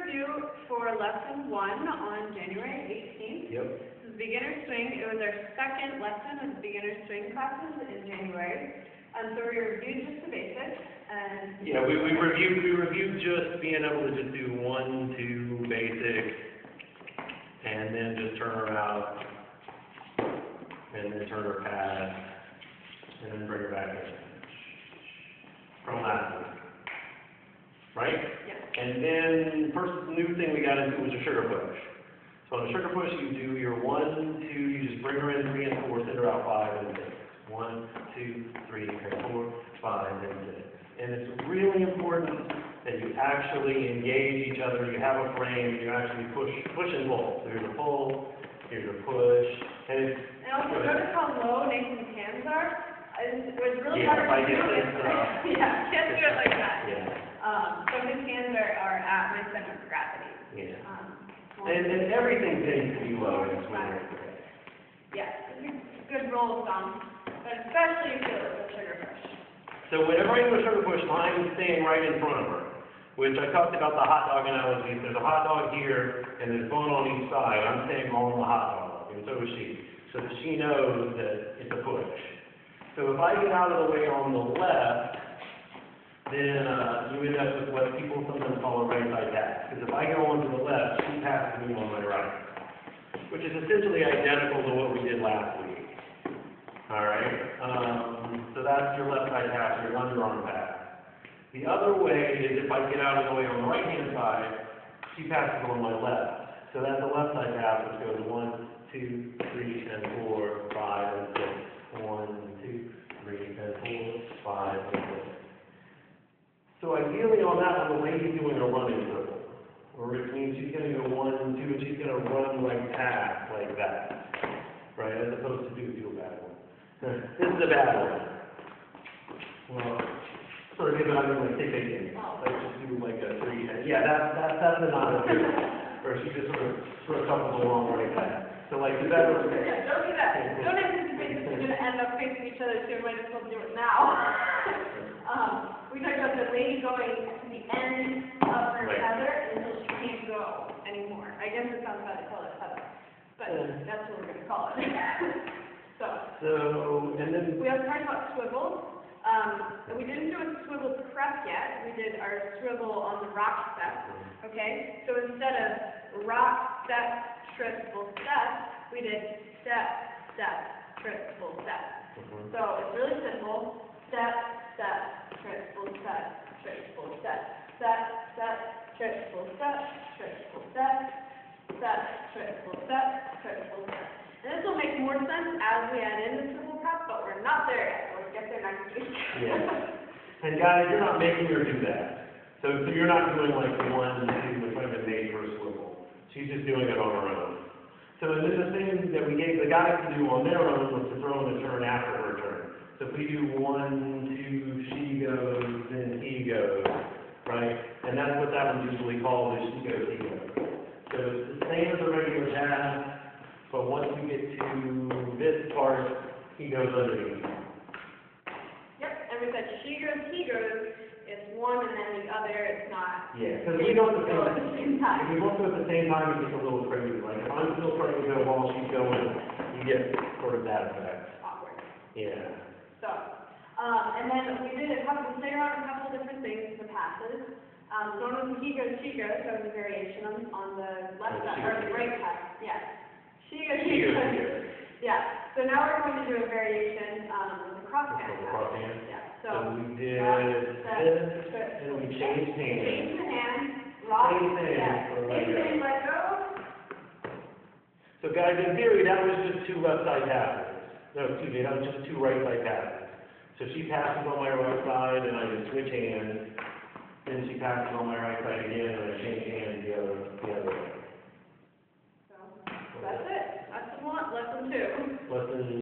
review for lesson 1 on January 18th. Yep. This is beginner swing. It was our second lesson of beginner swing classes in January. So we reviewed just the basics. And yeah, we reviewed just being able to just do 1, 2 basic, and then just turn her out, and then turn her pass, and then bring her back in. From last week. Right? Yes. And then first new thing we got into was a sugar push. So on a sugar push, you do your 1, 2, you just bring her in 3 and 4, send her out 5 and 6. 1, 2, 3, and 4, 5, and 6. And it's really important that you actually engage each other. You have a frame, you actually push and pull. So here's a pull, here's a push, and it's. And also notice how low Nathan's hands are. It was really yeah, hard if I to get do this, it. Yeah, can't do it like that. Yeah. So his hands are at my center of gravity. Yeah. And everything tends to be low in this matter. winter. Yeah, it's a good rule of thumb, but especially if you're a sugar push. So whenever I do a sugar push, I'm staying right in front of her, which I talked about the hot dog analogy. If there's a hot dog here and there's bun on each side, I'm staying on the hot dog, and so is she, so that she knows that it's a push. So if I get out of the way on the left, then you end up with what people sometimes call a right side pass. Because if I go on to the left, she passes me on my right, which is essentially identical to what we did last week. All right, so that's your left side pass, your underarm pass. The other way is if I get out of the way on the right-hand side, she passes on my left. So that's the left side pass, which goes 1, 2, 3, and 4, 5, and 6. 1, 2, 3, and 4, 5, and 6. So ideally on that one, the lady's doing a running circle, which means she's going to go 1, 2, and she's going to run like past like that, right? As opposed to do a bad one. This is a bad one. Well, sort of give it, I mean, like, take it. Let's just do like a 3. Yeah, that's not a good one. Or she just sort of couples along right back. So like the better one. Yeah, don't do that. Don't anticipate this is going to end up facing each other, so you might as well do it now. We talked about the lady going to the end of her tether until she can't go anymore. I guess it sounds bad to call it tether, but that's what we're going to call it. So, and then we also talked about swivels. We didn't do a swivel press yet. We did our swivel on the rock step. Okay, so instead of rock, step, triple step, we did step, step, triple step. So it's really simple. Step, step, triple step, triple step, step, step, triple step, triple step, step, triple step, triple step. And this will make more sense as we add in the swivel prep, but we're not there yet. We'll get there next week. Yeah. And guys, you're not making her do that. So you're not doing like 1, 2, which might have been made for a swivel. She's just doing it on her own. So and then the thing that we gave the guys to do on their own was to throw in a turn after her turn. So if we do 1, 2, she goes, then he goes, right? And that's what that one's usually called, is she goes, he goes. So it's the same as a regular pass, but once we get to this part, he goes underneath. Yep, and we said she goes, he goes. It's one and then the other, it's not. Yeah, because we don't go at the same time. If we both go at the same time, it gets a little crazy. Like if I'm still trying to go while she's going, you get sort of that effect. Awkward. Yeah. So, and then we did we played around a couple different things, the passes. So one was he goes, she goes, so it was a variation on the left side, or the right pass. Yeah. She goes, he goes. Yeah. So now we're going to do a variation with the cross hand. Yeah. So we did this, and we changed hands. Change the hand, rock, Same thing. Same thing, let go. So guys, in theory, that was just 2 left side passes. No, excuse me, that was just 2 right side passes. So she passes on my right side, and I just switch hands. Then she passes on my right side again, and I change hands the other way. So that's it. Lesson 1, lesson 2. Lesson